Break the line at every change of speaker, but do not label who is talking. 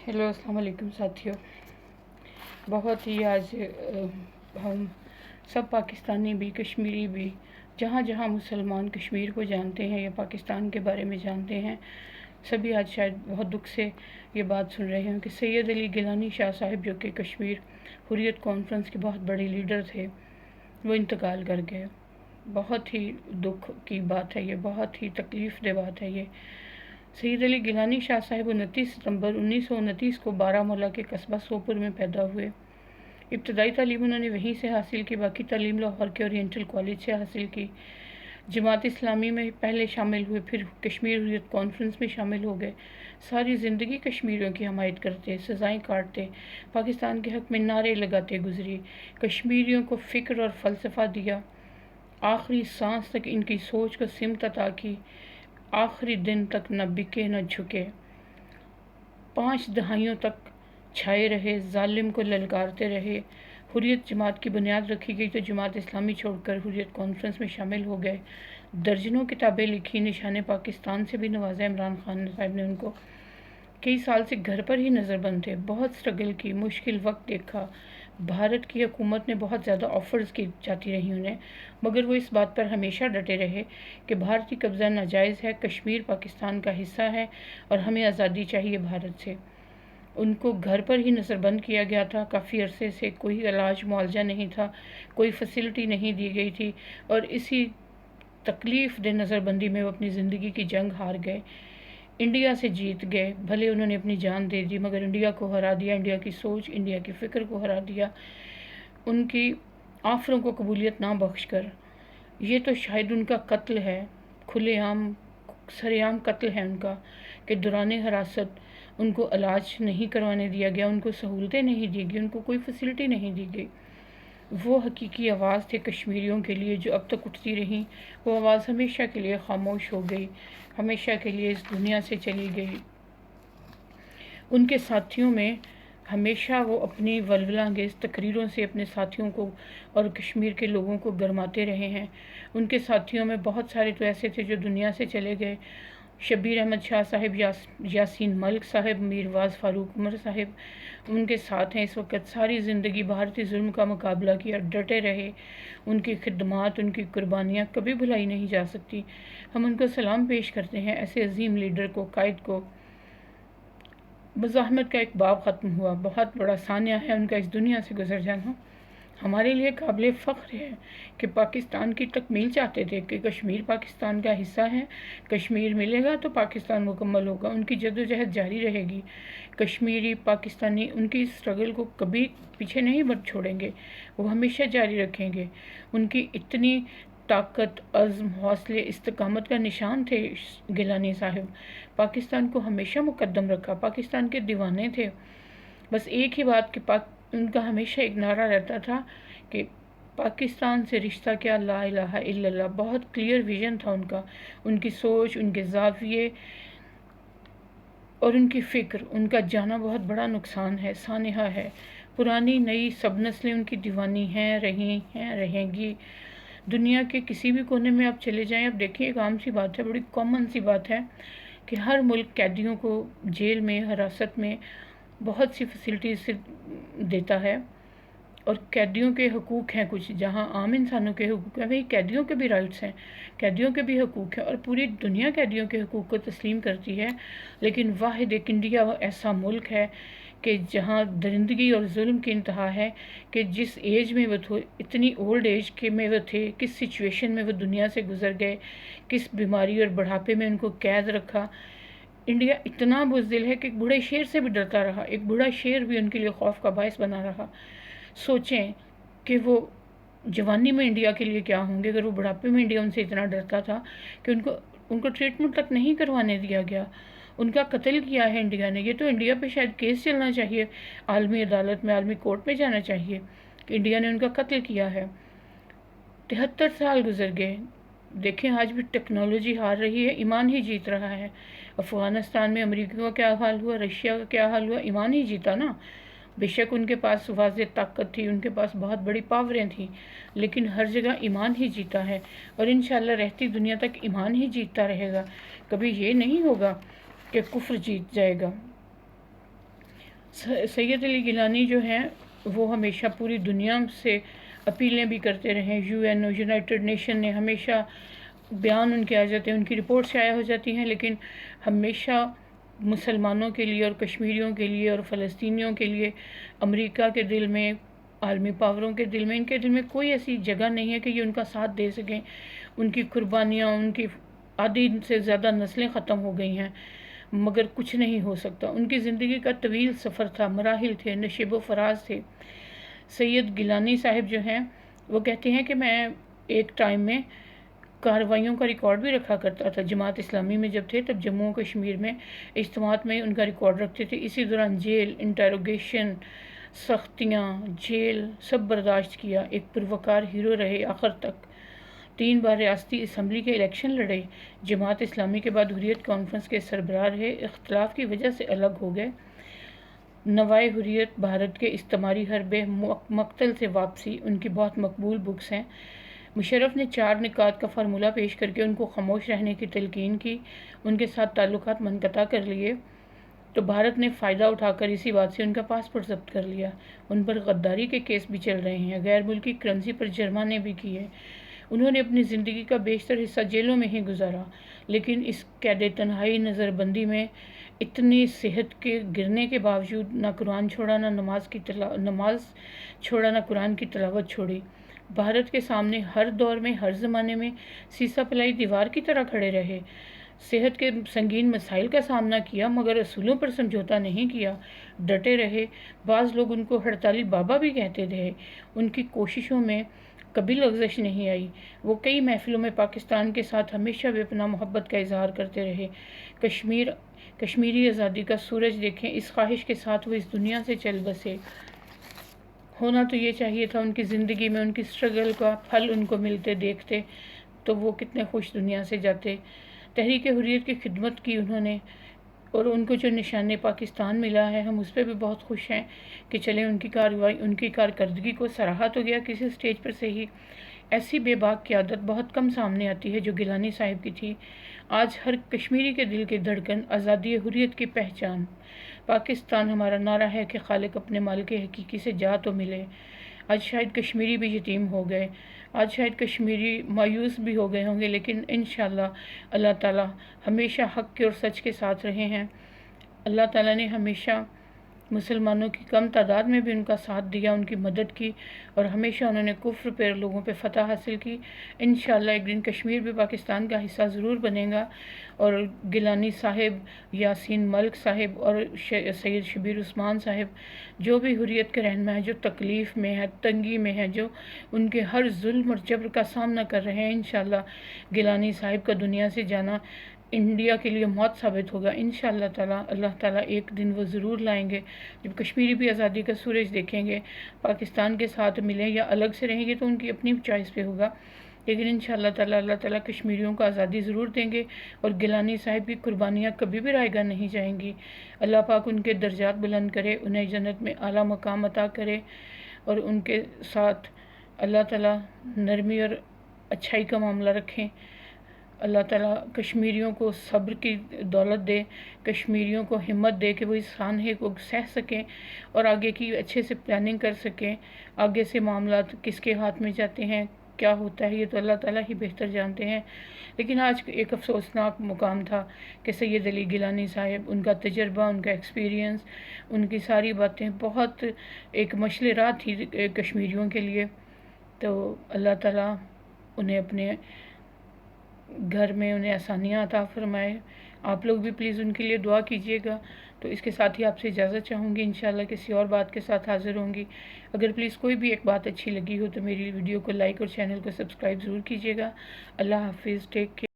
Hello अस्सलाम वालेकुम साथियों। बहुत ही आज हम सब पाकिस्तानी भी कश्मीरी भी जहाँ जहाँ मुसलमान कश्मीर को जानते हैं या पाकिस्तान के बारे में जानते हैं, सभी आज शायद बहुत दुख से ये बात सुन रहे हैं कि सैयद अली गिलानी शाह साहिब, जो कि कश्मीर हुर्रियत कॉन्फ्रेंस के बहुत बड़े लीडर थे, वो इंतकाल कर गए। बहुत ही दुख की बात है ये, बहुत ही तकलीफ़ दह बात है ये। सैयद अली गिलानी शाह साहिब 29 सितंबर 1929 को बारामूला के कस्बा सोपुर में पैदा हुए। इब्तदाई तालीम उन्होंने वहीं से हासिल की, बाकी तालीम लाहौर के ओरिएंटल कॉलेज से हासिल की। जमात इस्लामी में पहले शामिल हुए, फिर कश्मीर हुर्रियत कॉन्फ्रेंस में शामिल हो गए। सारी ज़िंदगी कश्मीरियों की हमायत करते, सज़ाएँ काटते, पाकिस्तान के हक़ में नारे लगाते गुजरी। कश्मीरियों को फ़िक्र और फ़लसफ़ा दिया। आखिरी सांस तक इनकी सोच को सिमत अता की। आखिरी दिन तक न बिके न झुके। 5 दहाइयों तक छाए रहे, जालिम को ललकारते रहे। हुर्रियत जमात की बुनियाद रखी गई तो जमात इस्लामी छोड़कर हुर्रियत कॉन्फ्रेंस में शामिल हो गए। दर्जनों किताबें लिखी, निशाने पाकिस्तान से भी नवाजा इमरान खान साहब ने उनको। कई साल से घर पर ही नज़रबंद थे, बहुत स्ट्रगल की, मुश्किल वक्त देखा। भारत की हुकूमत ने बहुत ज़्यादा ऑफ़र्स की जाती रही उन्हें, मगर वो इस बात पर हमेशा डटे रहे कि भारतीय कब्ज़ा नाजायज़ है, कश्मीर पाकिस्तान का हिस्सा है और हमें आज़ादी चाहिए भारत से। उनको घर पर ही नज़रबंद किया गया था। काफ़ी अरसे से कोई इलाज मुआवजा नहीं था, कोई फैसिलिटी नहीं दी गई थी और इसी तकलीफ़ दे नज़रबंदी में वो अपनी ज़िंदगी की जंग हार गए। इंडिया से जीत गए, भले उन्होंने अपनी जान दे दी, मगर इंडिया को हरा दिया, इंडिया की सोच, इंडिया की फ़िक्र को हरा दिया, उनकी आफरों को कबूलियत ना बख्श कर। ये तो शायद उनका कत्ल है, खुलेआम सरेआम कत्ल है उनका, कि दौरान हिरासत उनको इलाज नहीं करवाने दिया गया, उनको सहूलतें नहीं दी गई, उनको कोई फैसिलिटी नहीं दी गई। वो हकीकी आवाज़ थे कश्मीरियों के लिए जो अब तक उठती रहीं। वो आवाज़ हमेशा के लिए खामोश हो गई, हमेशा के लिए इस दुनिया से चली गई। उनके साथियों में हमेशा वो अपनी वल्वलांगेज़ तकरीरों से अपने साथियों को और कश्मीर के लोगों को गरमाते रहे हैं। उनके साथियों में बहुत सारे तो ऐसे थे जो दुनिया से चले गए। शब्बीर अहमद शाह साहिब, यासीन मलिक साहिब, मीरवाज़ फ़ारूक उमर साहिब उनके साथ हैं इस वक्त। सारी ज़िंदगी भारतीय जुल्म का मुकाबला किया, डटे रहे। उनकी खिदमात, उनकी कुर्बानियाँ कभी भुलाई नहीं जा सकती। हम उनको सलाम पेश करते हैं, ऐसे अजीम लीडर को, कायद को। मुज़ाहमत का एक बाब ख़त्म हुआ, बहुत बड़ा सानिया है उनका इस दुनिया से गुजर जाना। हमारे लिए काबिल फ़ख्र है कि पाकिस्तान की तकमील चाहते थे कि कश्मीर पाकिस्तान का हिस्सा है, कश्मीर मिलेगा तो पाकिस्तान मुकम्मल होगा। उनकी जद्दोजहद जारी रहेगी। कश्मीरी पाकिस्तानी उनकी स्ट्रगल को कभी पीछे नहीं छोड़ेंगे, वो हमेशा जारी रखेंगे। उनकी इतनी ताकत, अज़्म, हौसले, इस्तकामत का निशान थे गिलानी साहिब। पाकिस्तान को हमेशा मुकद्दम रखा, पाकिस्तान के दीवाने थे। बस एक ही बात कि उनका हमेशा एक नारा रहता था कि पाकिस्तान से रिश्ता क्या, ला इलाहा इल्लल्लाह। बहुत क्लियर विज़न था उनका, उनकी सोच, उनके ज़ाविये और उनकी फ़िक्र। उनका जाना बहुत बड़ा नुकसान है, सानिहा है। पुरानी नई सब नस्लें उनकी दीवानी हैं, रही हैं, रहेंगी। दुनिया के किसी भी कोने में आप चले जाएं, आप देखिए एक आम सी बात है, बड़ी कॉमन सी बात है कि हर मुल्क कैदियों को जेल में, हिरासत में बहुत सी फैसिलिटीज़ देता है और कैदियों के हकूक़ हैं कुछ, जहाँ आम इंसानों के हकूक़ हैं, वही कैदियों के भी राइट्स हैं, कैदियों के भी हकूक़ हैं और पूरी दुनिया कैदियों के हकूक़ को तस्लीम करती है। लेकिन वाहिद एक इंडिया ऐसा मुल्क है कि जहाँ दरिंदगी और जुल्म की इंतहा है, कि जिस एज में वो थे, इतनी ओल्ड एज के में वो थे, किस सिचुएशन में वो दुनिया से गुज़र गए, किस बीमारी और बुढ़ापे में उनको कैद रखा। इंडिया इतना बुज़दिल है कि एक बूढ़े शेर से भी डरता रहा, एक बूढ़ा शेर भी उनके लिए खौफ का बायस बना रहा। सोचें कि वो जवानी में इंडिया के लिए क्या होंगे अगर वो बुढ़ापे में इंडिया उनसे इतना डरता था कि उनको ट्रीटमेंट तक नहीं करवाने दिया गया, उनका कत्ल किया है इंडिया ने। ये तो इंडिया पे शायद केस चलना चाहिए, आलमी अदालत में, आलमी कोर्ट में जाना चाहिए कि इंडिया ने उनका कत्ल किया है। 73 साल गुजर गए। देखें आज भी टेक्नोलॉजी हार रही है, ईमान ही जीत रहा है। अफ़गानिस्तान में अमेरिका का क्या हाल हुआ, रशिया का क्या हाल हुआ, ईमान ही जीता ना। बेशक उनके पास वाज़ेह ताकत थी, उनके पास बहुत बड़ी पावरें थी, लेकिन हर जगह ईमान ही जीता है और इंशाअल्लाह रहती दुनिया तक ईमान ही जीतता रहेगा। कभी ये नहीं होगा कि कुफ्र जीत जाएगा। سید علی گیلانی جو ہیں وہ ہمیشہ پوری دنیا سے اپیلیں بھی کرتے رہے، UN یونائٹڈ نیشن نے ہمیشہ بیان ان کے آ جاتے ہیں، ان کی رپورٹ شائع ہو جاتی ہیں، لیکن ہمیشہ مسلمانوں کے لیے اور کشمیریوں کے لیے اور فلسطینیوں کے لیے امریکہ کے دل میں، عالمی پاوروں کے دل میں، ان کے دل میں کوئی ایسی جگہ نہیں ہے کہ یہ ان کا ساتھ دے سکیں۔ ان کی قربانیاں، ان کی آدھی سے زیادہ نسلیں ختم ہو گئی ہیں، مگر کچھ نہیں ہو سکتا۔ ان کی زندگی کا طویل سفر تھا، مراحل تھے، نشیب و فراز تھے۔ سید گیلانی صاحب جو ہیں وہ کہتے ہیں کہ میں ایک ٹائم میں کارروائیوں کا ریکارڈ بھی رکھا کرتا تھا۔ جماعت اسلامی میں جب تھے تب جموں و کشمیر میں اجتماعات میں ان کا ریکارڈ رکھتے تھے۔ اسی دوران جیل، انٹروگیشن، سختیاں، جیل سب برداشت کیا، ایک پروکار ہیرو رہے آخر تک۔ 3 بار ریاستی اسمبلی کے الیکشن لڑے، جماعت اسلامی کے بعد حریت کانفرنس کے سربراہ رہے، اختلاف کی وجہ سے الگ ہو گئے۔ نوائے حریت، بھارت کے استعماری حربے، مقتل سے واپسی ان کی بہت مقبول بکس ہیں۔ مشرف نے 4 نکات کا فارمولہ پیش کر کے ان کو خاموش رہنے کی تلقین کی، ان کے ساتھ تعلقات منقطع کر لیے، تو بھارت نے فائدہ اٹھا کر اسی بات سے ان کا پاسپورٹ ضبط کر لیا۔ ان پر غداری کے کیس بھی چل رہے ہیں، غیر ملکی کرنسی پر جرمانے بھی کیے۔ انہوں نے اپنی زندگی کا بیشتر حصہ جیلوں میں ہی گزارا، لیکن اس قید تنہائی نظر بندی میں اتنی صحت کے گرنے کے باوجود نہ قرآن چھوڑا، نہ نماز چھوڑا، نہ قرآن کی تلاوت چھوڑی۔ بھارت کے سامنے ہر دور میں، ہر زمانے میں سیسا پلائی دیوار کی طرح کھڑے رہے۔ صحت کے سنگین مسائل کا سامنا کیا، مگر اصولوں پر سمجھوتا نہیں کیا، ڈٹے رہے۔ بعض لوگ ان کو ہڑتالی بابا بھی کہتے تھے۔ ان کی کوششوں میں کبھی لغزش نہیں آئی۔ وہ کئی محفلوں میں پاکستان کے ساتھ ہمیشہ بے پناہ محبت کا اظہار کرتے رہے۔ کشمیری آزادی کا سورج دیکھیں، اس خواہش کے ساتھ وہ اس دنیا سے چل بسے۔ ہونا تو یہ چاہیے تھا ان کی زندگی میں ان کی سٹرگل کا پھل ان کو ملتے دیکھتے تو وہ کتنے خوش دنیا سے جاتے۔ تحریک حریت کی خدمت کی انہوں نے، اور ان کو جو نشان پاکستان ملا ہے ہم اس پہ بھی بہت خوش ہیں کہ چلیں ان کی کارکردگی کو سراہا تو گیا کسی سٹیج پر سے ہی۔ ایسی بے باک قیادت بہت کم سامنے آتی ہے جو گیلانی صاحب کی تھی۔ آج ہر کشمیری کے دل کی دھڑکن، آزادی حریت کی پہچان، پاکستان ہمارا نعرہ ہے کہ خالق اپنے مالک حقیقی سے جا تو ملے۔ آج شاید کشمیری بھی یتیم ہو گئے، آج شاید کشمیری مایوس بھی ہو گئے ہوں گے، لیکن انشاءاللہ اللہ تعالیٰ ہمیشہ حق کے اور سچ کے ساتھ رہے ہیں۔ اللہ تعالیٰ نے ہمیشہ مسلمانوں کی کم تعداد میں بھی ان کا ساتھ دیا، ان کی مدد کی، اور ہمیشہ انہوں نے کفر پہ لوگوں پہ فتح حاصل کی۔ انشاءاللہ ایک دن کشمیر بھی پاکستان کا حصہ ضرور بنے گا، اور گیلانی صاحب، یاسین ملک صاحب اور سید شبیر عثمان صاحب جو بھی حریت کے رہنما ہیں، جو تکلیف میں ہیں، تنگی میں ہیں، جو ان کے ہر ظلم اور جبر کا سامنا کر رہے ہیں، انشاءاللہ گیلانی صاحب کا دنیا سے جانا انڈیا کے لیے موت ثابت ہوگا۔ انشاءاللہ تعالیٰ اللہ تعالیٰ ایک دن وہ ضرور لائیں گے جب کشمیری بھی آزادی کا سورج دیکھیں گے، پاکستان کے ساتھ ملیں یا الگ سے رہیں گے تو ان کی اپنی چوائس پہ ہوگا، لیکن انشاءاللہ تعالیٰ اللہ تعالیٰ کشمیریوں کو آزادی ضرور دیں گے، اور گیلانی صاحب کی قربانیاں کبھی بھی رائے گاہ نہیں جائیں گی۔ اللہ پاک ان کے درجات بلند کرے، انہیں جنت میں اعلیٰ مقام عطا کرے، اور ان کے ساتھ اللہ تعالیٰ نرمی اور اچھائی کا معاملہ رکھیں۔ اللہ تعالیٰ کشمیریوں کو صبر کی دولت دے، کشمیریوں کو ہمت دے کہ وہ اس سانحے کو سہ سکیں اور آگے کی اچھے سے پلاننگ کر سکیں۔ آگے سے معاملات کس کے ہاتھ میں جاتے ہیں، کیا ہوتا ہے، یہ تو اللہ تعالیٰ ہی بہتر جانتے ہیں۔ لیکن آج ایک افسوسناک مقام تھا کہ سید علی گیلانی صاحب، ان کا تجربہ، ان کا ایکسپیرینس، ان کی ساری باتیں بہت ایک مشعل راہ تھی کشمیریوں کے لیے۔ تو اللہ تعالیٰ انہیں اپنے گھر میں انہیں آسانیاں عطا فرمائے۔ آپ لوگ بھی پلیز ان کے لیے دعا کیجیے گا۔ تو اس کے ساتھ ہی آپ سے اجازت چاہوں گی، انشاءاللہ کسی اور بات کے ساتھ حاضر ہوں گی۔ اگر پلیز کوئی بھی ایک بات اچھی لگی ہو تو میری ویڈیو کو لائک اور چینل کو سبسکرائب ضرور کیجیے گا۔ اللہ حافظ، ٹیک کیئر۔